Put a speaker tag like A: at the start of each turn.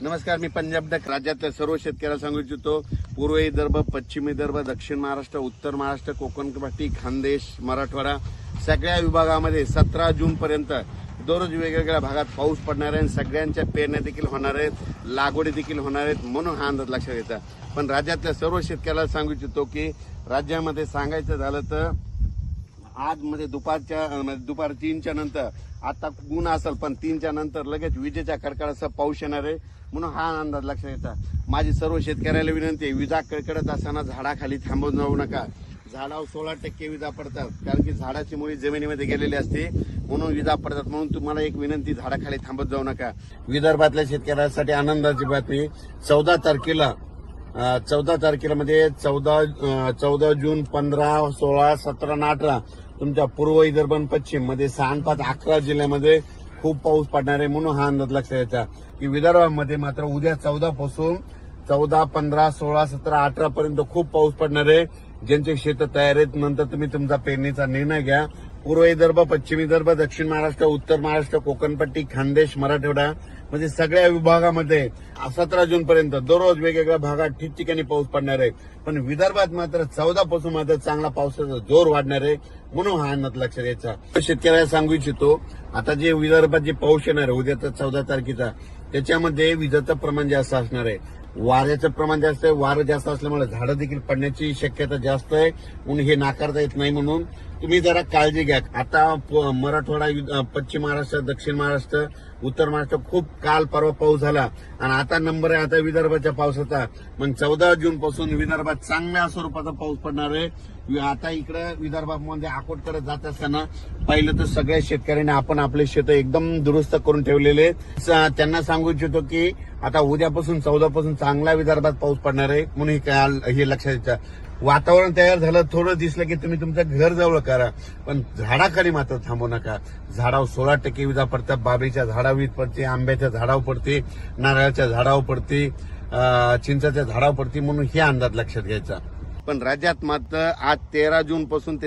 A: नमस्कार, मी पंजाब डक. राज्यातल्या सर्व शेतकऱ्याला सांगू इच्छितो, पूर्व विदर्भ, पश्चिम विदर्भ, दक्षिण महाराष्ट्र, उत्तर महाराष्ट्र, कोकण पट्टी, खानदेश, मराठवाडा सगळ्या विभागामध्ये 17 जून पर्यंत दररोज वेगवेगळ्या भागात पाऊस पडणार आहे. सगळ्यांच्या पेरण्या देखील होणार आहेत, लागवडी देखील होणार आहेत, म्हणून हा अंदाज लक्षात घ्यायचा. पण राज्यातल्या सर्व शेतकऱ्याला सांगू इच्छितो की राज्यामध्ये सांगायचं झालं तर आज मध्ये दुपार 3च्या नंतर आता ऊन असेल, पण 3च्या नंतर लगेच विजेच्या कडकडासह पाऊस येणार आहे, म्हणून हा अंदाज लक्षात घ्यायचा. माझी सर्व शेतकऱ्याला विनंती आहे, विजा कडकडत असताना झाडाखाली थांबून जाऊ नका. झाडावर 16% विजा पडतात, कारण की झाडाची मुळी जमिनीमध्ये गेलेली असते, म्हणून विजा पडतात. म्हणून तुम्हाला एक विनंती, झाडाखाली थांबत जाऊ नका. विदर्भातल्या शेतकऱ्यांसाठी आनंदाची बातमी, 14 तारखेला मध्ये 14 जून, 15, 16, 17 आणि 18 तुमच्या पूर्व विदर्भ आणि पश्चिम मध्ये 6, 5, 11 जिल्ह्यामध्ये खूप पाऊस पडणार आहे, म्हणून हा अंदाज लक्षात घ्यायचा. की विदर्भामध्ये मात्र उद्या 14 पासून 14, 15, 16, 17, 18 पर्यंत खूप पाऊस पडणार आहे. ज्यांचे शेत तयार आहेत, नंतर तुम्ही तुमचा पेरणीचा निर्णय घ्या. पूर्व विदर्भ, पश्चिम विदर्भ, दक्षिण महाराष्ट्र, उत्तर महाराष्ट्र, कोकणपट्टी, खानदेश, मराठवाडा म्हणजे सगळ्या विभागामध्ये 17 जून पर्यंत दररोज वेगवेगळ्या भागात ठिकठिकाणी पाऊस पडणार आहे. पण विदर्भात मात्र 14 पासून मात्र चांगला पावसाचा जोर वाढणार आहे, म्हणून हा अंदाज लक्षात घ्यायचा. शेतकऱ्याला सांगू इच्छितो, आता जे विदर्भात जे पाऊस येणार आहे उद्याचा 14 तारखेचा, त्याच्यामध्ये विजेचं प्रमाण जास्त असणार आहे, वाऱ्याचं प्रमाण जास्त आहे. वारं जास्त असल्यामुळे झाडं देखील पडण्याची शक्यता जास्त आहे, म्हणून हे नाकारता येत नाही. म्हणून तुम्ही जरा काळजी घ्या. आता मराठवाडा, पश्चिम महाराष्ट्र, दक्षिण महाराष्ट्र, उत्तर महाराष्ट्र खूप काल परवा पाऊस झाला, आणि आता नंबर आहे आता विदर्भाच्या पावसाचा. मग 14 जून पासून विदर्भात चांगल्या स्वरूपाचा पाऊस पडणार आहे. आता इकडे विदर्भामध्ये अकोटकडे जात असताना पहिलं तर सगळ्या शेतकऱ्यांनी आपण आपले शेत एकदम दुरुस्त करून ठेवलेले. त्यांना सांगू इच्छितो की आता उद्यापासून 14 पासून चांगला विदर्भात पाऊस पडणार आहे, म्हणून हे लक्षात घ्या. वातावरण तयार झालं, थोडं दिसलं की तुम्ही तुमच्या घर जवळ करा, पण झाडाखाली मात्र थांबू नका. झाडावर 16% विजा पडतात, बाबळीच्या झाडावर पडते, आंब्याच्या झाडावर पडते, नारळाच्या झाडावर पडते, चिंचाच्या झाडावर पडते, म्हणून हे अंदाज लक्षात घ्यायचा. पण राज्यात मात्र आज 13 जून पासून ते